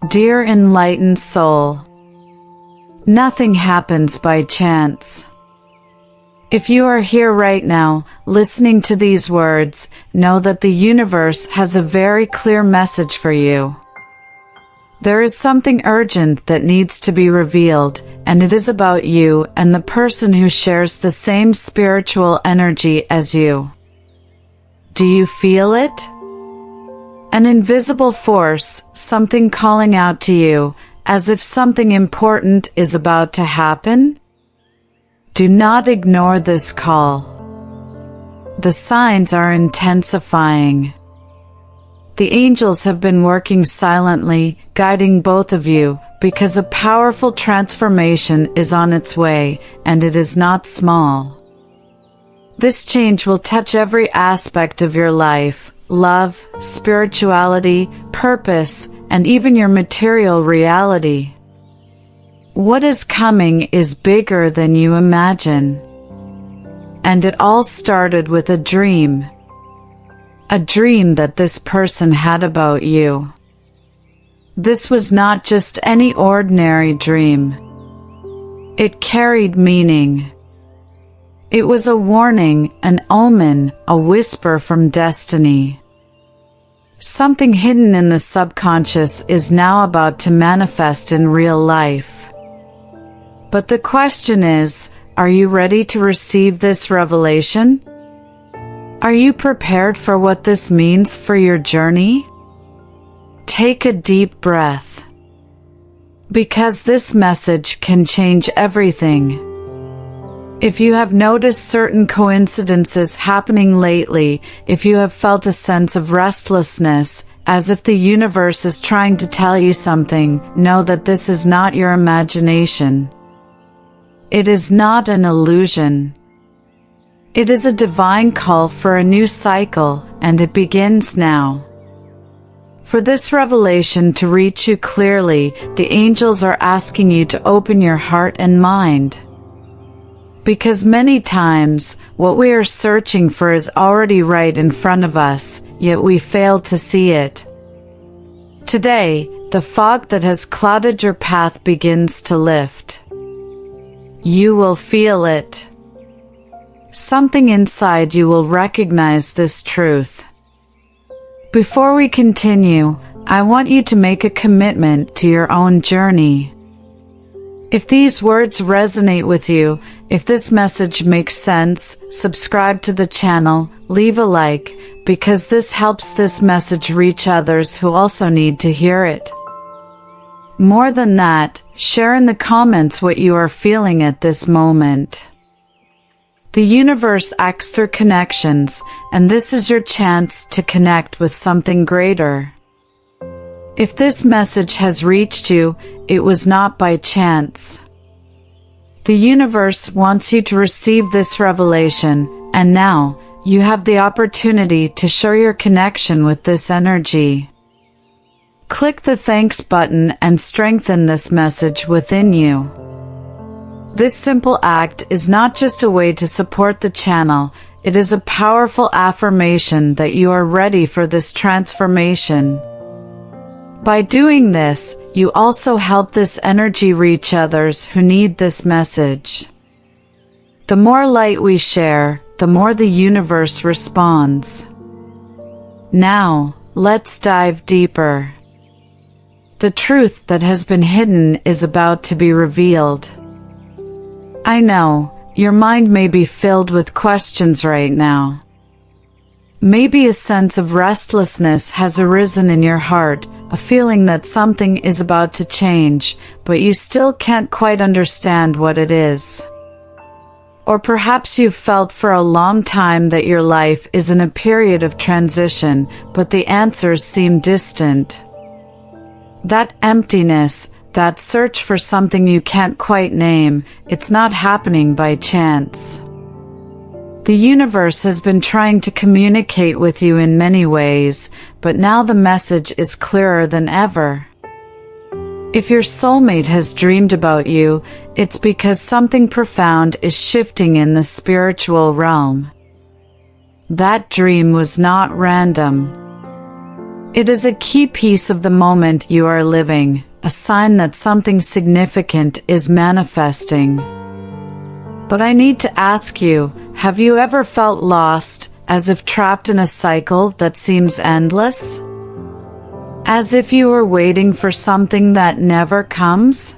Dear enlightened soul, nothing happens by chance. If you are here right now, listening to these words, know that the universe has a very clear message for you. There is something urgent that needs to be revealed, and it is about you and the person who shares the same spiritual energy as you. Do you feel it? An invisible force, something calling out to you, as if something important is about to happen? Do not ignore this call. The signs are intensifying. The angels have been working silently, guiding both of you, because a powerful transformation is on its way, and it is not small. This change will touch every aspect of your life: love, spirituality, purpose, and even your material reality. What is coming is bigger than you imagine. And it all started with a dream. A dream that this person had about you. This was not just any ordinary dream. It carried meaning. It was a warning, an omen, a whisper from destiny. Something hidden in the subconscious is now about to manifest in real life. But the question is, are you ready to receive this revelation? Are you prepared for what this means for your journey? Take a deep breath. Because this message can change everything. If you have noticed certain coincidences happening lately, if you have felt a sense of restlessness, as if the universe is trying to tell you something, know that this is not your imagination. It is not an illusion. It is a divine call for a new cycle, and it begins now. For this revelation to reach you clearly, the angels are asking you to open your heart and mind. Because many times, what we are searching for is already right in front of us, yet we fail to see it. Today, the fog that has clouded your path begins to lift. You will feel it. Something inside you will recognize this truth. Before we continue, I want you to make a commitment to your own journey. If these words resonate with you, if this message makes sense, subscribe to the channel, leave a like, because this helps this message reach others who also need to hear it. More than that, share in the comments what you are feeling at this moment. The universe acts through connections, and this is your chance to connect with something greater. If this message has reached you, it was not by chance. The universe wants you to receive this revelation, and now, you have the opportunity to show your connection with this energy. Click the thanks button and strengthen this message within you. This simple act is not just a way to support the channel, it is a powerful affirmation that you are ready for this transformation. By doing this, you also help this energy reach others who need this message. The more light we share, the more the universe responds. Now, let's dive deeper. The truth that has been hidden is about to be revealed. I know, your mind may be filled with questions right now. Maybe a sense of restlessness has arisen in your heart, a feeling that something is about to change, but you still can't quite understand what it is. Or perhaps you've felt for a long time that your life is in a period of transition, but the answers seem distant. That emptiness, that search for something you can't quite name, it's not happening by chance. The universe has been trying to communicate with you in many ways, but now the message is clearer than ever. If your soulmate has dreamed about you, it's because something profound is shifting in the spiritual realm. That dream was not random. It is a key piece of the moment you are living, a sign that something significant is manifesting. But I need to ask you, have you ever felt lost, as if trapped in a cycle that seems endless? As if you were waiting for something that never comes?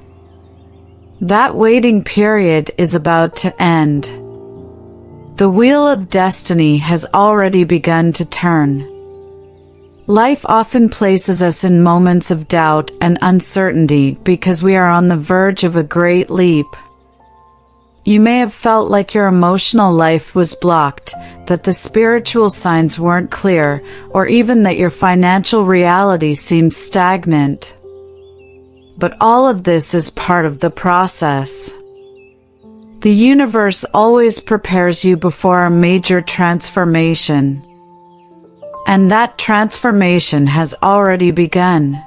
That waiting period is about to end. The wheel of destiny has already begun to turn. Life often places us in moments of doubt and uncertainty because we are on the verge of a great leap. You may have felt like your emotional life was blocked, that the spiritual signs weren't clear, or even that your financial reality seemed stagnant. But all of this is part of the process. The universe always prepares you before a major transformation. And that transformation has already begun.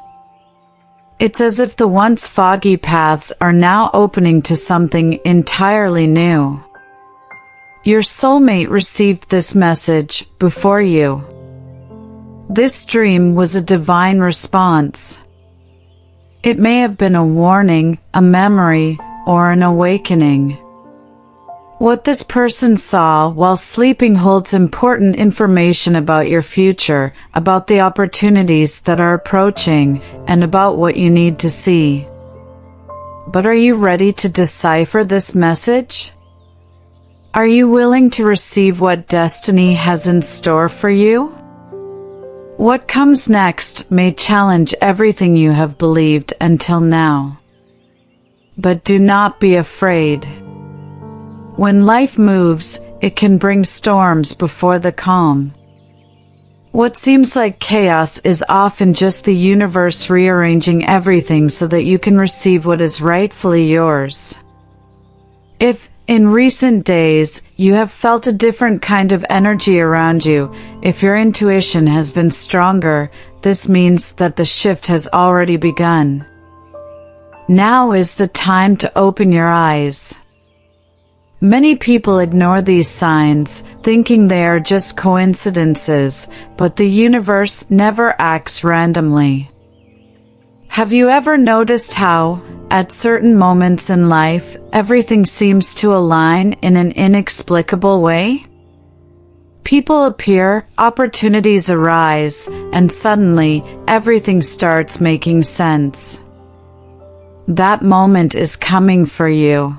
It's as if the once foggy paths are now opening to something entirely new. Your soulmate received this message before you. This dream was a divine response. It may have been a warning, a memory, or an awakening. What this person saw while sleeping holds important information about your future, about the opportunities that are approaching, and about what you need to see. But are you ready to decipher this message? Are you willing to receive what destiny has in store for you? What comes next may challenge everything you have believed until now. But do not be afraid. When life moves, it can bring storms before the calm. What seems like chaos is often just the universe rearranging everything so that you can receive what is rightfully yours. If, in recent days, you have felt a different kind of energy around you, if your intuition has been stronger, this means that the shift has already begun. Now is the time to open your eyes. Many people ignore these signs, thinking they are just coincidences, but the universe never acts randomly. Have you ever noticed how, at certain moments in life, everything seems to align in an inexplicable way? People appear, opportunities arise, and suddenly, everything starts making sense. That moment is coming for you.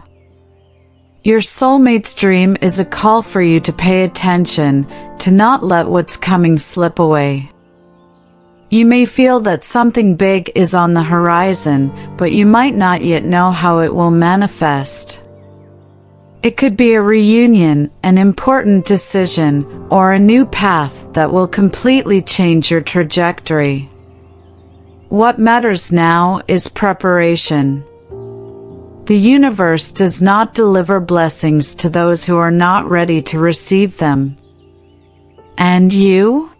Your soulmate's dream is a call for you to pay attention, to not let what's coming slip away. You may feel that something big is on the horizon, but you might not yet know how it will manifest. It could be a reunion, an important decision, or a new path that will completely change your trajectory. What matters now is preparation. The universe does not deliver blessings to those who are not ready to receive them. And you?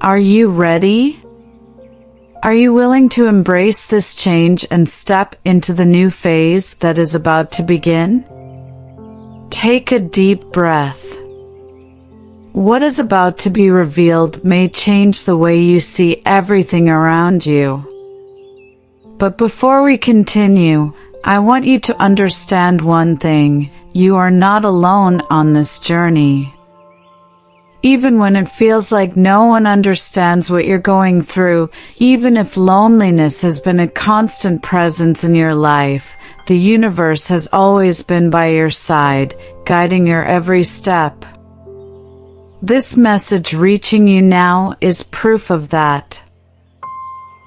Are you ready? Are you willing to embrace this change and step into the new phase that is about to begin? Take a deep breath. What is about to be revealed may change the way you see everything around you. But before we continue, I want you to understand one thing: you are not alone on this journey. Even when it feels like no one understands what you're going through, even if loneliness has been a constant presence in your life, the universe has always been by your side, guiding your every step. This message reaching you now is proof of that.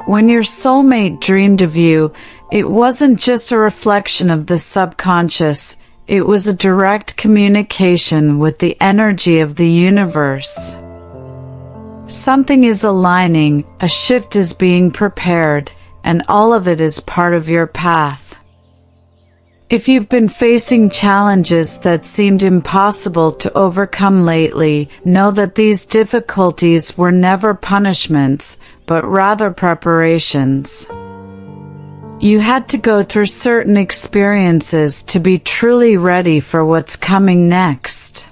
When your soulmate dreamed of you, it wasn't just a reflection of the subconscious, it was a direct communication with the energy of the universe. Something is aligning, a shift is being prepared, and all of it is part of your path. If you've been facing challenges that seemed impossible to overcome lately, know that these difficulties were never punishments, but rather preparations. You had to go through certain experiences to be truly ready for what's coming next.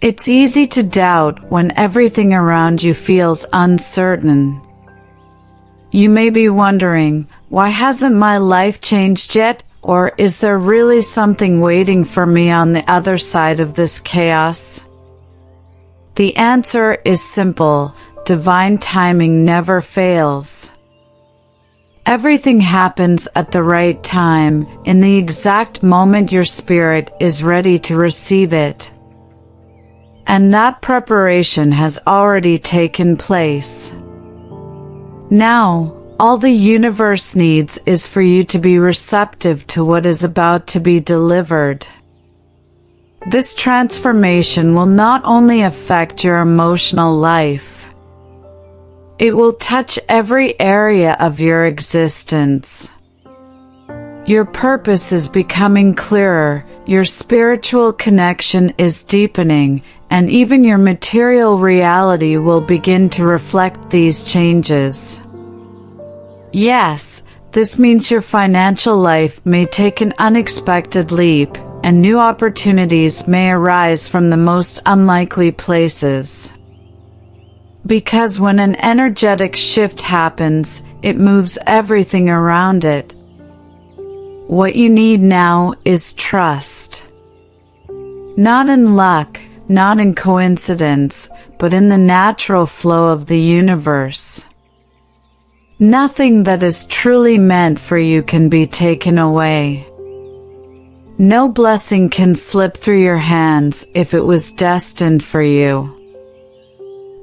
It's easy to doubt when everything around you feels uncertain. You may be wondering, why hasn't my life changed yet? Or is there really something waiting for me on the other side of this chaos? The answer is simple: divine timing never fails. Everything happens at the right time, in the exact moment your spirit is ready to receive it. And that preparation has already taken place. Now, all the universe needs is for you to be receptive to what is about to be delivered. This transformation will not only affect your emotional life, it will touch every area of your existence. Your purpose is becoming clearer, your spiritual connection is deepening, and even your material reality will begin to reflect these changes. Yes, this means your financial life may take an unexpected leap, and new opportunities may arise from the most unlikely places. Because when an energetic shift happens, it moves everything around it. What you need now is trust. Not in luck, not in coincidence, but in the natural flow of the universe. Nothing that is truly meant for you can be taken away. No blessing can slip through your hands if it was destined for you.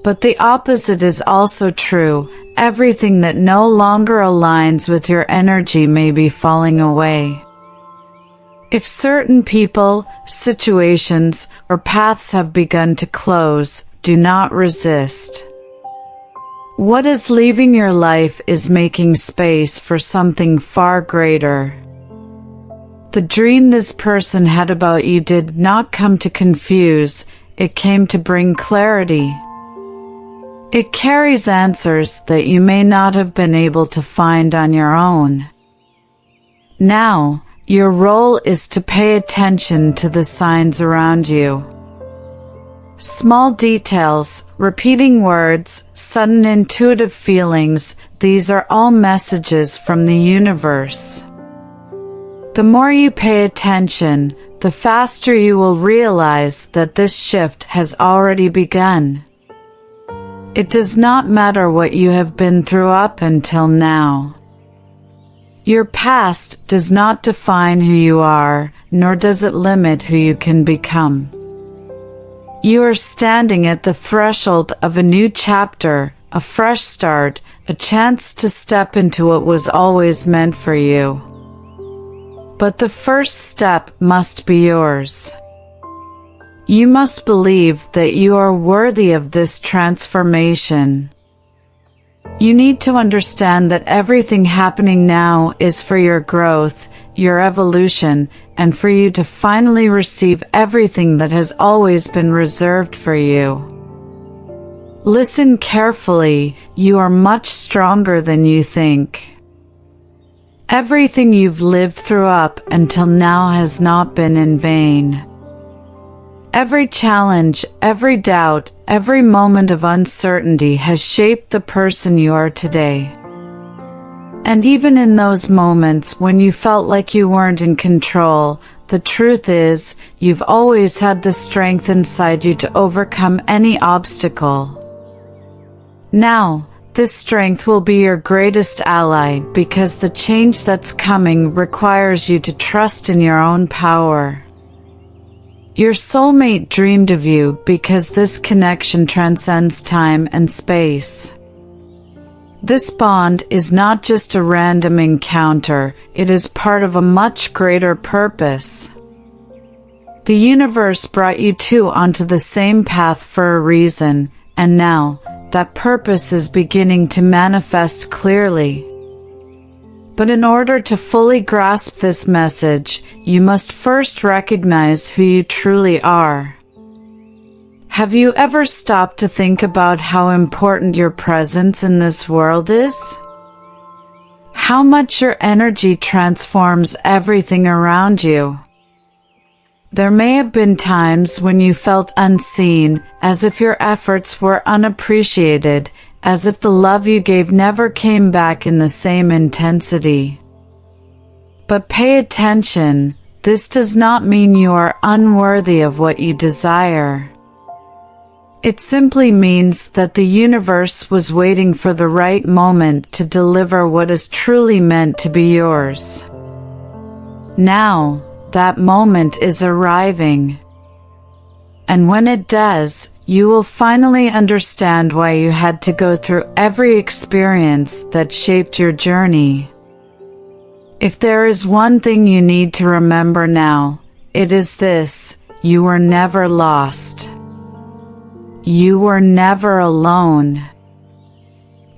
But the opposite is also true. Everything that no longer aligns with your energy may be falling away. If certain people, situations, or paths have begun to close, do not resist. What is leaving your life is making space for something far greater. The dream this person had about you did not come to confuse, it came to bring clarity. It carries answers that you may not have been able to find on your own. Now, your role is to pay attention to the signs around you. Small details, repeating words, sudden intuitive feelings, these are all messages from the universe. The more you pay attention, the faster you will realize that this shift has already begun. It does not matter what you have been through up until now. Your past does not define who you are, nor does it limit who you can become. You are standing at the threshold of a new chapter, a fresh start, a chance to step into what was always meant for you. But the first step must be yours. You must believe that you are worthy of this transformation. You need to understand that everything happening now is for your growth, your evolution, and for you to finally receive everything that has always been reserved for you. Listen carefully, you are much stronger than you think. Everything you've lived through up until now has not been in vain. Every challenge, every doubt, every moment of uncertainty has shaped the person you are today. And even in those moments when you felt like you weren't in control, the truth is, you've always had the strength inside you to overcome any obstacle. Now, this strength will be your greatest ally because the change that's coming requires you to trust in your own power. Your soulmate dreamed of you because this connection transcends time and space. This bond is not just a random encounter, it is part of a much greater purpose. The universe brought you two onto the same path for a reason, and now, that purpose is beginning to manifest clearly. But in order to fully grasp this message, you must first recognize who you truly are. Have you ever stopped to think about how important your presence in this world is? How much your energy transforms everything around you? There may have been times when you felt unseen, as if your efforts were unappreciated, as if the love you gave never came back in the same intensity. But pay attention, this does not mean you are unworthy of what you desire. It simply means that the universe was waiting for the right moment to deliver what is truly meant to be yours. Now, that moment is arriving. And when it does, you will finally understand why you had to go through every experience that shaped your journey. If there is one thing you need to remember now, it is this: you were never lost. You were never alone.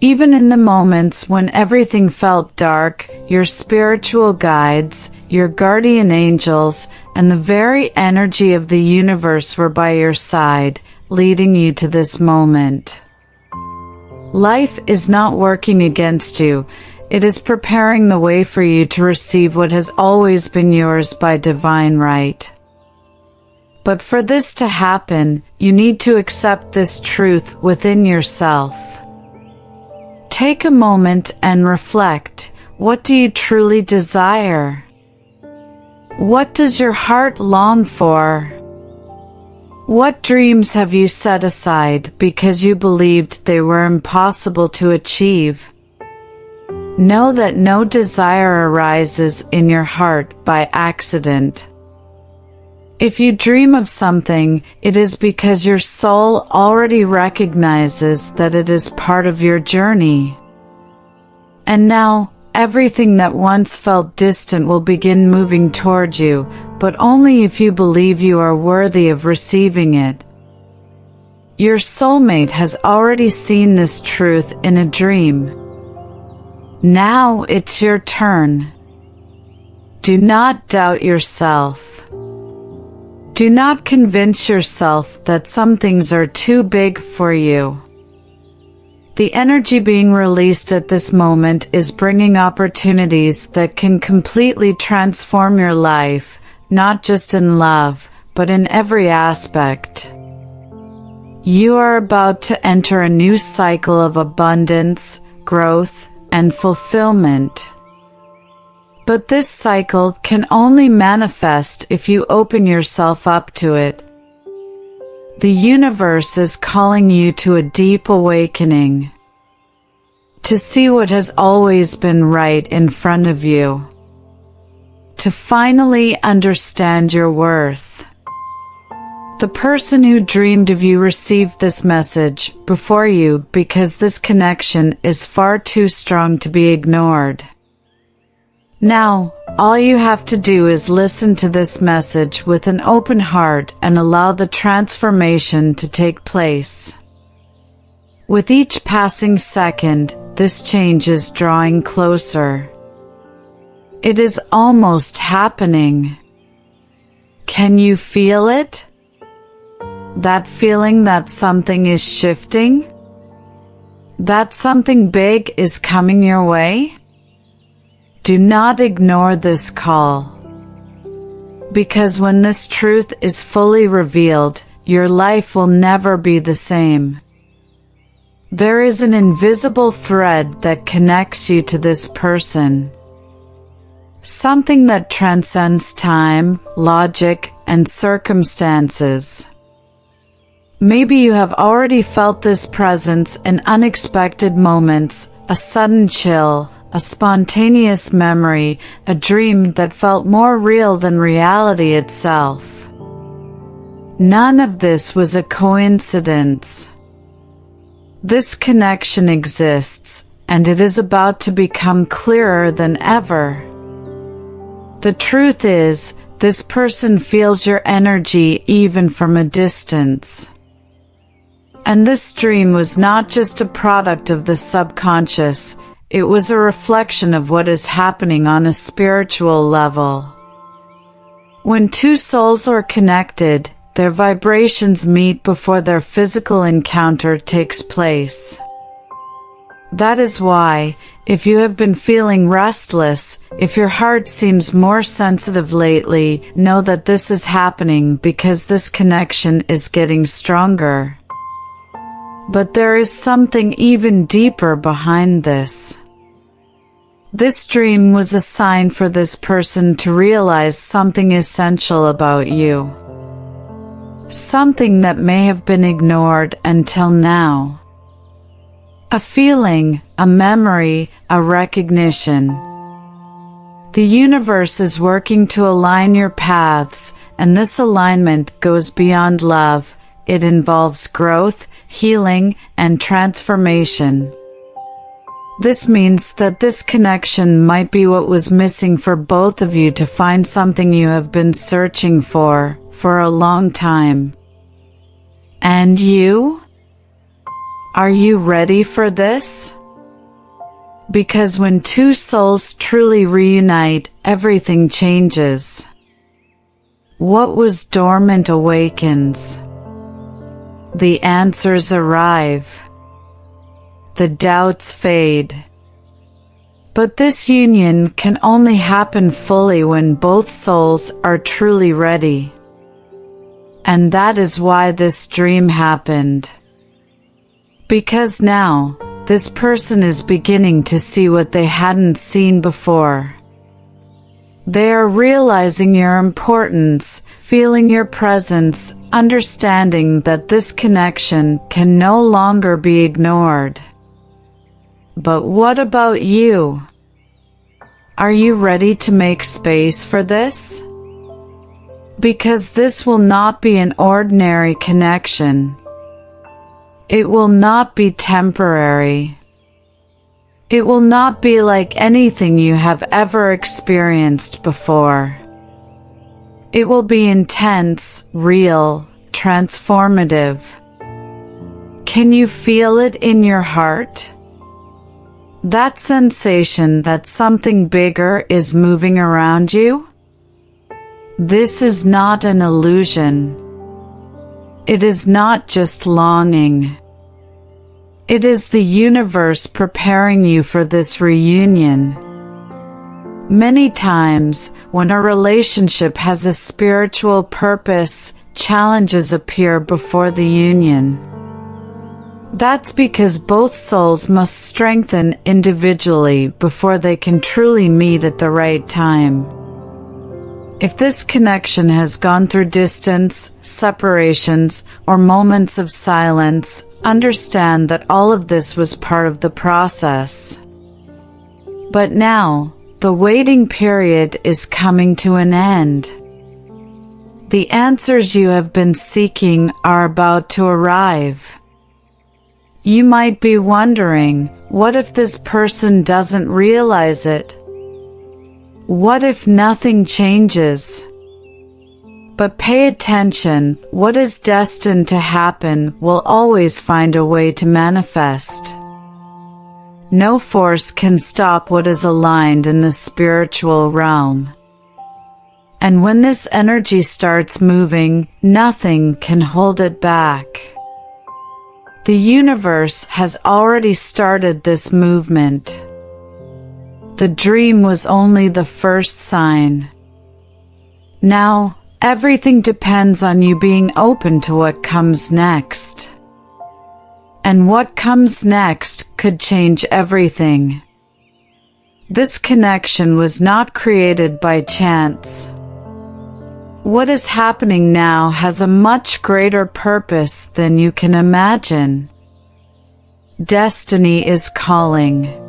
Even in the moments when everything felt dark, your spiritual guides, your guardian angels, and the very energy of the universe were by your side, leading you to this moment. Life is not working against you. It is preparing the way for you to receive what has always been yours by divine right. But for this to happen, you need to accept this truth within yourself. Take a moment and reflect. What do you truly desire? What does your heart long for? What dreams have you set aside because you believed they were impossible to achieve? Know that no desire arises in your heart by accident. If you dream of something, it is because your soul already recognizes that it is part of your journey. And now, everything that once felt distant will begin moving toward you, but only if you believe you are worthy of receiving it. Your soulmate has already seen this truth in a dream. Now it's your turn. Do not doubt yourself. Do not convince yourself that some things are too big for you. The energy being released at this moment is bringing opportunities that can completely transform your life, not just in love, but in every aspect. You are about to enter a new cycle of abundance, growth, and fulfillment. But this cycle can only manifest if you open yourself up to it. The universe is calling you to a deep awakening, to see what has always been right in front of you, to finally understand your worth. The person who dreamed of you received this message before you because this connection is far too strong to be ignored. Now, all you have to do is listen to this message with an open heart and allow the transformation to take place. With each passing second, this change is drawing closer. It is almost happening. Can you feel it? That feeling that something is shifting? That something big is coming your way? Do not ignore this call. Because when this truth is fully revealed, your life will never be the same. There is an invisible thread that connects you to this person. Something that transcends time, logic, and circumstances. Maybe you have already felt this presence in unexpected moments, a sudden chill, a spontaneous memory, a dream that felt more real than reality itself. None of this was a coincidence. This connection exists, and it is about to become clearer than ever. The truth is, this person feels your energy even from a distance. And this dream was not just a product of the subconscious, it was a reflection of what is happening on a spiritual level. When two souls are connected, their vibrations meet before their physical encounter takes place. That is why, If you have been feeling restless, if your heart seems more sensitive lately, know that this is happening because this connection is getting stronger. But there is something even deeper behind this. This dream was a sign for this person to realize something essential about you. Something that may have been ignored until now. A feeling, a memory, a recognition. The universe is working to align your paths, and this alignment goes beyond love. It involves growth, healing, and transformation. This means that this connection might be what was missing for both of you to find something you have been searching for a long time. And you? Are you ready for this? Because when two souls truly reunite, everything changes. What was dormant awakens. The answers arrive. The doubts fade. But this union can only happen fully when both souls are truly ready. And that is why this dream happened. Because now, this person is beginning to see what they hadn't seen before. They are realizing your importance, feeling your presence, understanding that this connection can no longer be ignored. But what about you? Are you ready to make space for this? Because this will not be an ordinary connection. It will not be temporary. It will not be like anything you have ever experienced before. It will be intense, real, transformative. Can you feel it in your heart? That sensation that something bigger is moving around you? This is not an illusion. It is not just longing. It is the universe preparing you for this reunion. Many times, when a relationship has a spiritual purpose, challenges appear before the union. That's because both souls must strengthen individually before they can truly meet at the right time. If this connection has gone through distance, separations, or moments of silence, understand that all of this was part of the process. But now, the waiting period is coming to an end. The answers you have been seeking are about to arrive. You might be wondering, what if this person doesn't realize it? What if nothing changes? But pay attention, what is destined to happen will always find a way to manifest. No force can stop what is aligned in the spiritual realm. And when this energy starts moving, nothing can hold it back. The universe has already started this movement. The dream was only the first sign. Now, everything depends on you being open to what comes next. And what comes next could change everything. This connection was not created by chance. What is happening now has a much greater purpose than you can imagine. Destiny is calling.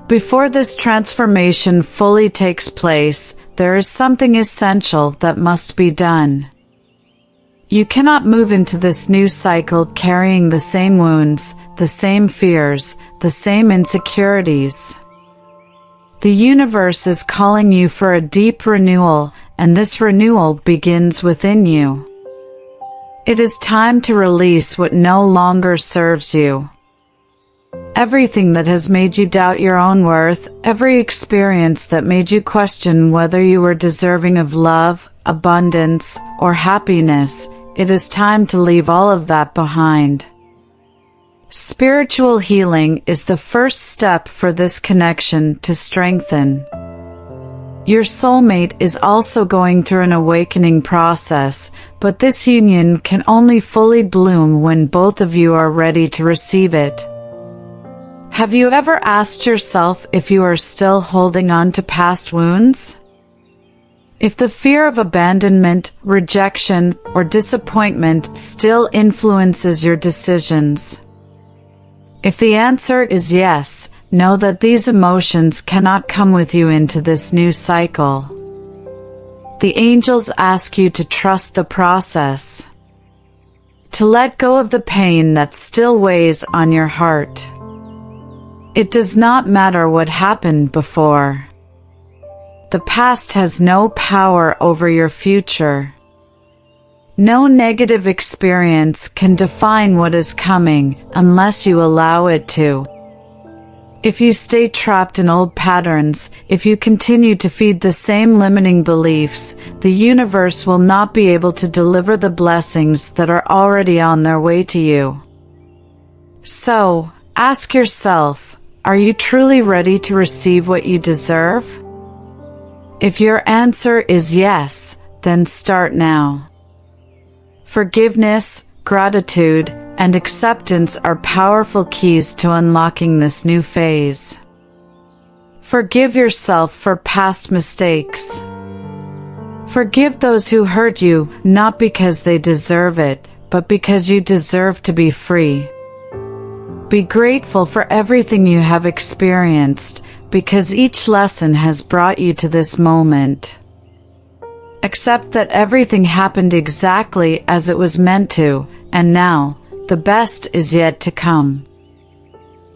Before this transformation fully takes place, there is something essential that must be done. You cannot move into this new cycle carrying the same wounds, the same fears, the same insecurities. The universe is calling you for a deep renewal, and this renewal begins within you. It is time to release what no longer serves you. Everything that has made you doubt your own worth, every experience that made you question whether you were deserving of love, abundance, or happiness, it is time to leave all of that behind. Spiritual healing is the first step for this connection to strengthen. Your soulmate is also going through an awakening process, but this union can only fully bloom when both of you are ready to receive it. Have you ever asked yourself if you are still holding on to past wounds? If the fear of abandonment, rejection, or disappointment still influences your decisions? If the answer is yes, know that these emotions cannot come with you into this new cycle. The angels ask you to trust the process, to let go of the pain that still weighs on your heart. It does not matter what happened before. The past has no power over your future. No negative experience can define what is coming unless you allow it to. If you stay trapped in old patterns, if you continue to feed the same limiting beliefs, the universe will not be able to deliver the blessings that are already on their way to you. So, ask yourself, are you truly ready to receive what you deserve? If your answer is yes, then start now. Forgiveness, gratitude, and acceptance are powerful keys to unlocking this new phase. Forgive yourself for past mistakes. Forgive those who hurt you, not because they deserve it, but because you deserve to be free. Be grateful for everything you have experienced, because each lesson has brought you to this moment. Accept that everything happened exactly as it was meant to, and now, the best is yet to come.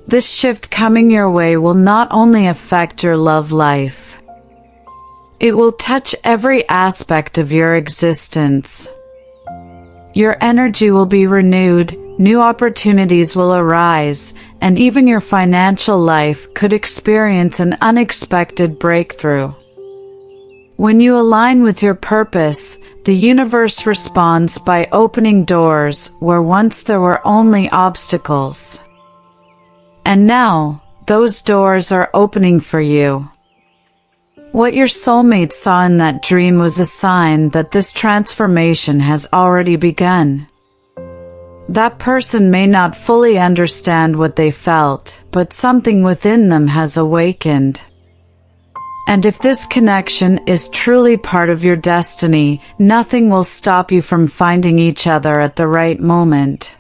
This shift coming your way will not only affect your love life. It will touch every aspect of your existence. Your energy will be renewed, new opportunities will arise, and even your financial life could experience an unexpected breakthrough. When you align with your purpose, the universe responds by opening doors where once there were only obstacles. And now, those doors are opening for you. What your soulmate saw in that dream was a sign that this transformation has already begun. That person may not fully understand what they felt, but something within them has awakened. And if this connection is truly part of your destiny, nothing will stop you from finding each other at the right moment.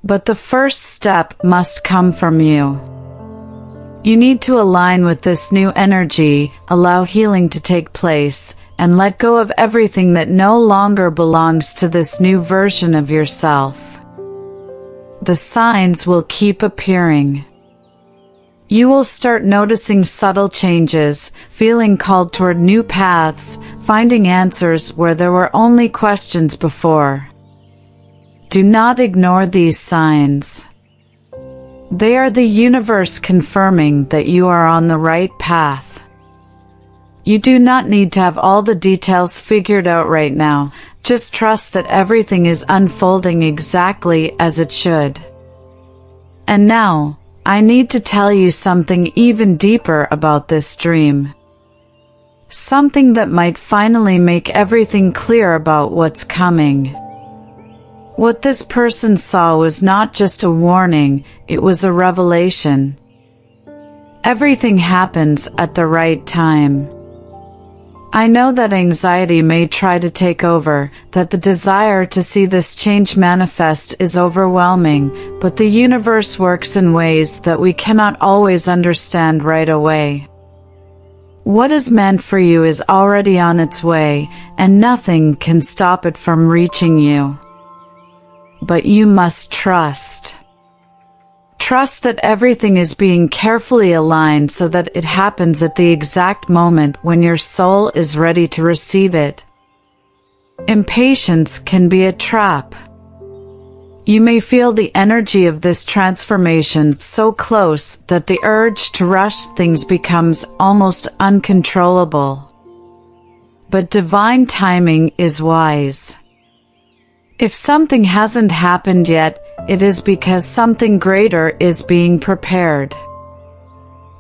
But the first step must come from you. You need to align with this new energy, allow healing to take place, and let go of everything that no longer belongs to this new version of yourself. The signs will keep appearing. You will start noticing subtle changes, feeling called toward new paths, finding answers where there were only questions before. Do not ignore these signs. They are the universe confirming that you are on the right path. You do not need to have all the details figured out right now, just trust that everything is unfolding exactly as it should. And now, I need to tell you something even deeper about this dream. Something that might finally make everything clear about what's coming. What this person saw was not just a warning, it was a revelation. Everything happens at the right time. I know that anxiety may try to take over, that the desire to see this change manifest is overwhelming, but the universe works in ways that we cannot always understand right away. What is meant for you is already on its way, and nothing can stop it from reaching you. But you must trust. Trust that everything is being carefully aligned so that it happens at the exact moment when your soul is ready to receive it. Impatience can be a trap. You may feel the energy of this transformation so close that the urge to rush things becomes almost uncontrollable. But divine timing is wise. If something hasn't happened yet, it is because something greater is being prepared.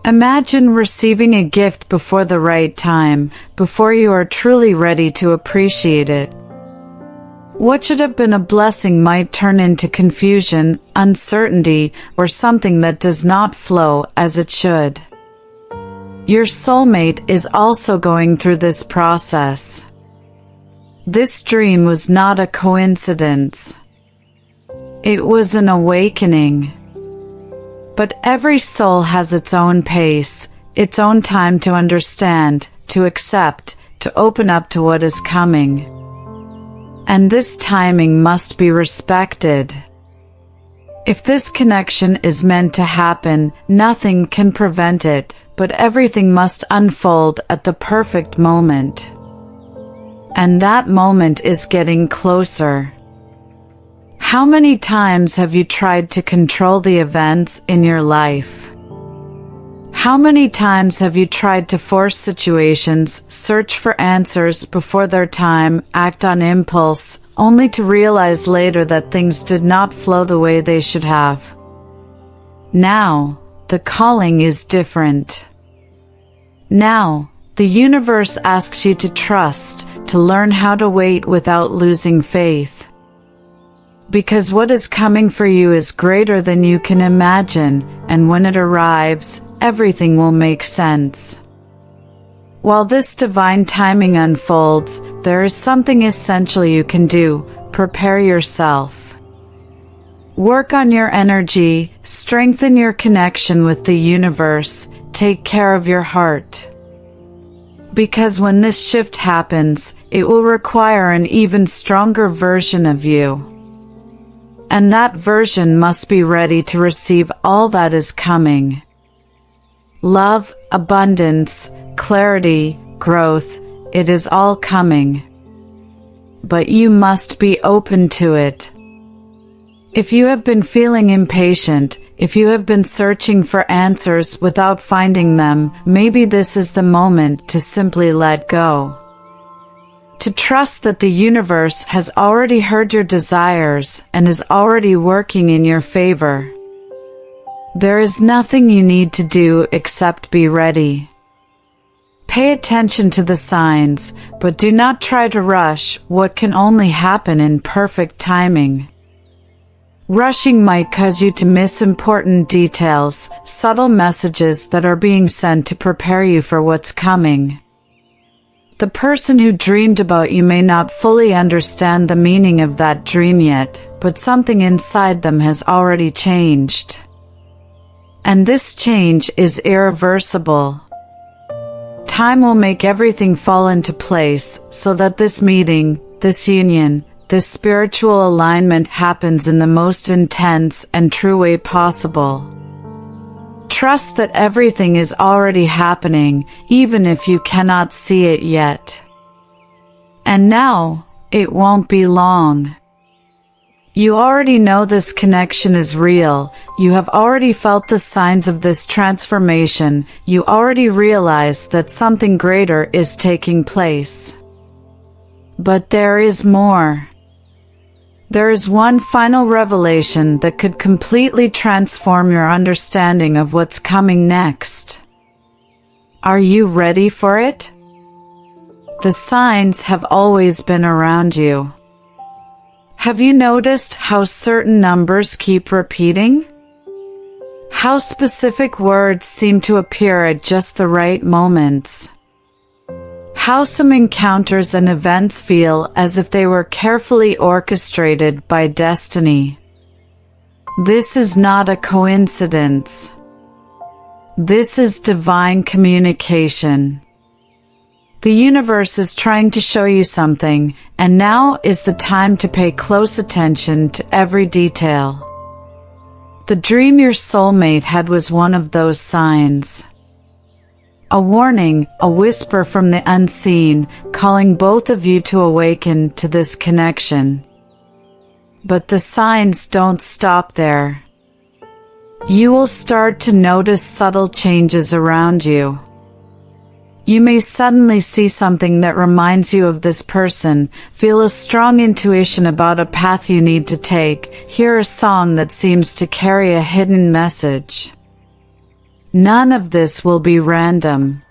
Imagine receiving a gift before the right time, before you are truly ready to appreciate it. What should have been a blessing might turn into confusion, uncertainty, or something that does not flow as it should. Your soulmate is also going through this process. This dream was not a coincidence. It was an awakening. But every soul has its own pace, its own time to understand, to accept, to open up to what is coming. And this timing must be respected. If this connection is meant to happen, nothing can prevent it, but everything must unfold at the perfect moment. And that moment is getting closer. How many times have you tried to control the events in your life? How many times have you tried to force situations, search for answers before their time, act on impulse, only to realize later that things did not flow the way they should have? Now, the calling is different. Now, the universe asks you to trust, to learn how to wait without losing faith. Because what is coming for you is greater than you can imagine, and when it arrives, everything will make sense. While this divine timing unfolds, there is something essential you can do: prepare yourself. Work on your energy, strengthen your connection with the universe, take care of your heart. Because when this shift happens, it will require an even stronger version of you. And that version must be ready to receive all that is coming. Love, abundance, clarity, growth, it is all coming. But you must be open to it. If you have been feeling impatient, if you have been searching for answers without finding them, maybe this is the moment to simply let go. To trust that the universe has already heard your desires and is already working in your favor. There is nothing you need to do except be ready. Pay attention to the signs, but do not try to rush what can only happen in perfect timing. Rushing might cause you to miss important details, subtle messages that are being sent to prepare you for what's coming. The person who dreamed about you may not fully understand the meaning of that dream yet, but something inside them has already changed. And this change is irreversible. Time will make everything fall into place so that this meeting, this union, this spiritual alignment happens in the most intense and true way possible. Trust that everything is already happening, even if you cannot see it yet. And now, it won't be long. You already know this connection is real. You have already felt the signs of this transformation. You already realize that something greater is taking place. But there is more. There is one final revelation that could completely transform your understanding of what's coming next. Are you ready for it? The signs have always been around you. Have you noticed how certain numbers keep repeating? How specific words seem to appear at just the right moments? How some encounters and events feel as if they were carefully orchestrated by destiny. This is not a coincidence. This is divine communication. The universe is trying to show you something, and now is the time to pay close attention to every detail. The dream your soulmate had was one of those signs. A warning, a whisper from the unseen, calling both of you to awaken to this connection. But the signs don't stop there. You will start to notice subtle changes around you. You may suddenly see something that reminds you of this person, feel a strong intuition about a path you need to take, hear a song that seems to carry a hidden message. None of this will be random.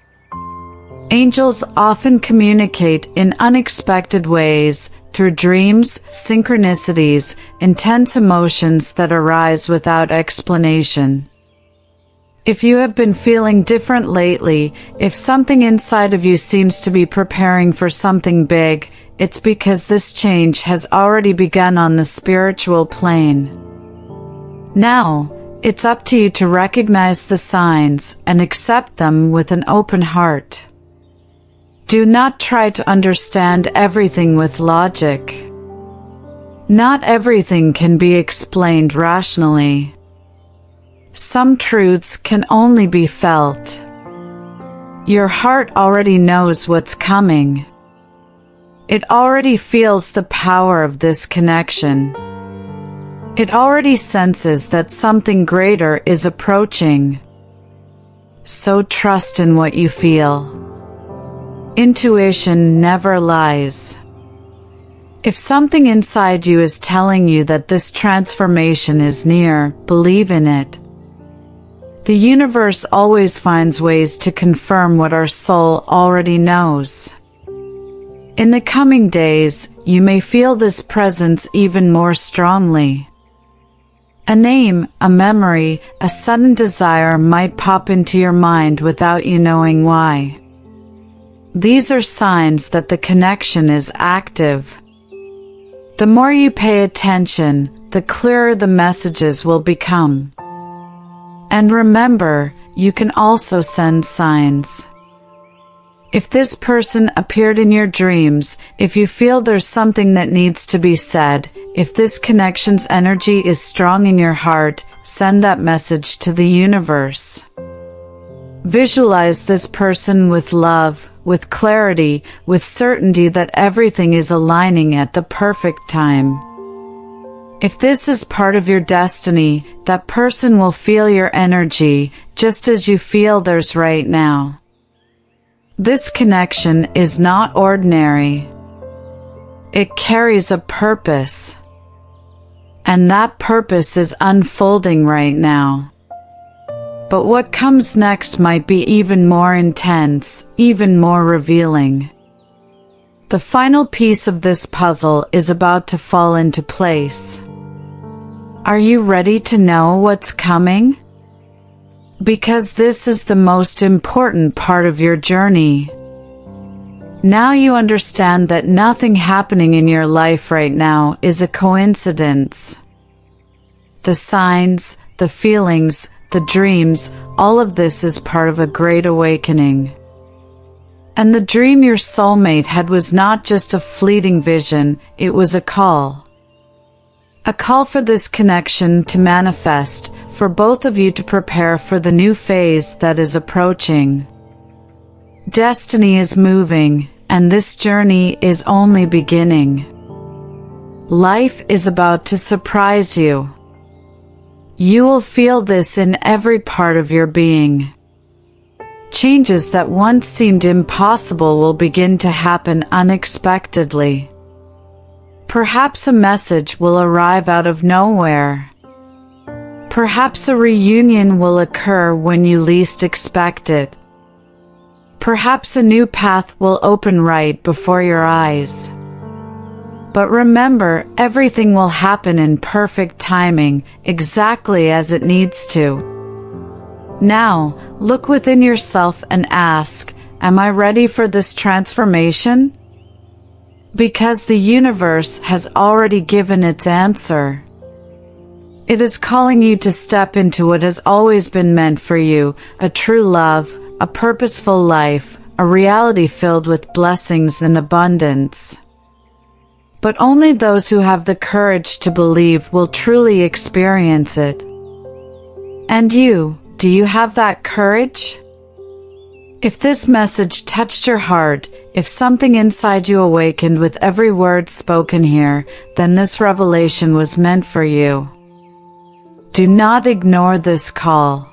Angels often communicate in unexpected ways, through dreams, synchronicities, intense emotions that arise without explanation. If you have been feeling different lately, if something inside of you seems to be preparing for something big, it's because this change has already begun on the spiritual plane. Now, it's up to you to recognize the signs and accept them with an open heart. Do not try to understand everything with logic. Not everything can be explained rationally. Some truths can only be felt. Your heart already knows what's coming. It already feels the power of this connection. It already senses that something greater is approaching. So trust in what you feel. Intuition never lies. If something inside you is telling you that this transformation is near, believe in it. The universe always finds ways to confirm what our soul already knows. In the coming days, you may feel this presence even more strongly. A name, a memory, a sudden desire might pop into your mind without you knowing why. These are signs that the connection is active. The more you pay attention, the clearer the messages will become. And remember, you can also send signs. If this person appeared in your dreams, if you feel there's something that needs to be said, if this connection's energy is strong in your heart, send that message to the universe. Visualize this person with love, with clarity, with certainty that everything is aligning at the perfect time. If this is part of your destiny, that person will feel your energy, just as you feel theirs right now. This connection is not ordinary. It carries a purpose. And that purpose is unfolding right now. But what comes next might be even more intense, even more revealing. The final piece of this puzzle is about to fall into place. Are you ready to know what's coming? Because this is the most important part of your journey. Now you understand that nothing happening in your life right now is a coincidence. The signs, the feelings, the dreams, all of this is part of a great awakening. And the dream your soulmate had was not just a fleeting vision, it was a call. A call for this connection to manifest, for both of you to prepare for the new phase that is approaching. Destiny is moving, and this journey is only beginning. Life is about to surprise you. You will feel this in every part of your being. Changes that once seemed impossible will begin to happen unexpectedly. Perhaps a message will arrive out of nowhere. Perhaps a reunion will occur when you least expect it. Perhaps a new path will open right before your eyes. But remember, everything will happen in perfect timing, exactly as it needs to. Now, look within yourself and ask, am I ready for this transformation? Because the universe has already given its answer. It is calling you to step into what has always been meant for you, a true love, a purposeful life, a reality filled with blessings and abundance. But only those who have the courage to believe will truly experience it. And you, do you have that courage? If this message touched your heart, if something inside you awakened with every word spoken here, then this revelation was meant for you. Do not ignore this call.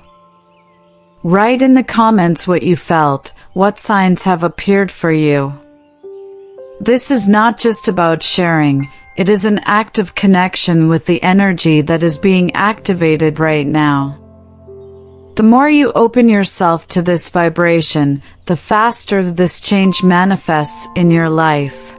Write in the comments what you felt, what signs have appeared for you. This is not just about sharing, it is an act of connection with the energy that is being activated right now. The more you open yourself to this vibration, the faster this change manifests in your life.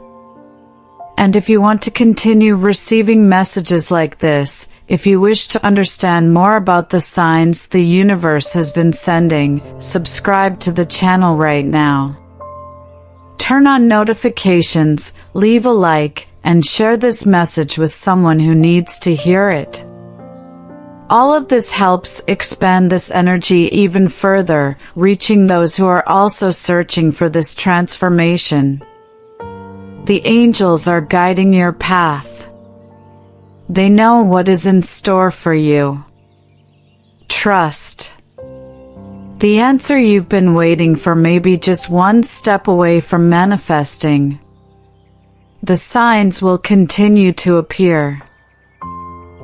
And if you want to continue receiving messages like this, if you wish to understand more about the signs the universe has been sending, subscribe to the channel right now. Turn on notifications, leave a like, and share this message with someone who needs to hear it. All of this helps expand this energy even further, reaching those who are also searching for this transformation. The angels are guiding your path. They know what is in store for you. Trust. The answer you've been waiting for may be just one step away from manifesting. The signs will continue to appear.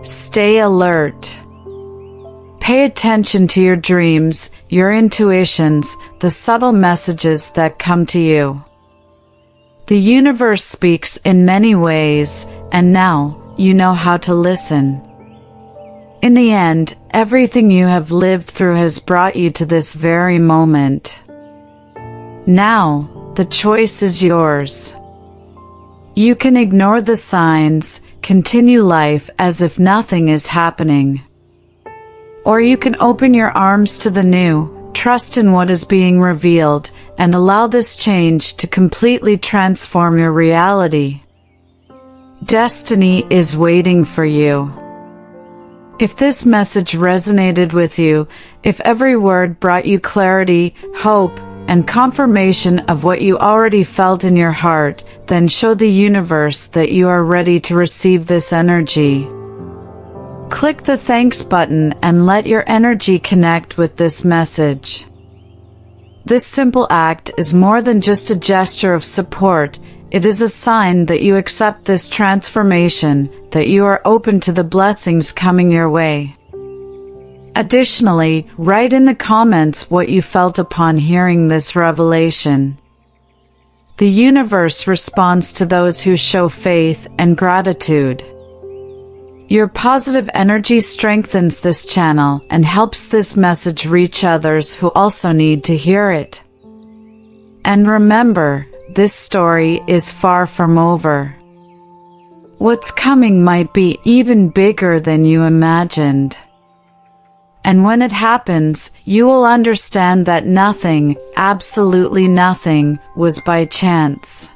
Stay alert. Pay attention to your dreams, your intuitions, the subtle messages that come to you. The universe speaks in many ways, and now you know how to listen. In the end, everything you have lived through has brought you to this very moment. Now, the choice is yours. You can ignore the signs, continue life as if nothing is happening. Or you can open your arms to the new, trust in what is being revealed, and allow this change to completely transform your reality. Destiny is waiting for you. If this message resonated with you, if every word brought you clarity, hope, and confirmation of what you already felt in your heart, then show the universe that you are ready to receive this energy. Click the thanks button and let your energy connect with this message. This simple act is more than just a gesture of support. It is a sign that you accept this transformation, that you are open to the blessings coming your way. Additionally, write in the comments what you felt upon hearing this revelation. The universe responds to those who show faith and gratitude. Your positive energy strengthens this channel and helps this message reach others who also need to hear it. And remember, this story is far from over. What's coming might be even bigger than you imagined. And when it happens, you will understand that nothing, absolutely nothing, was by chance.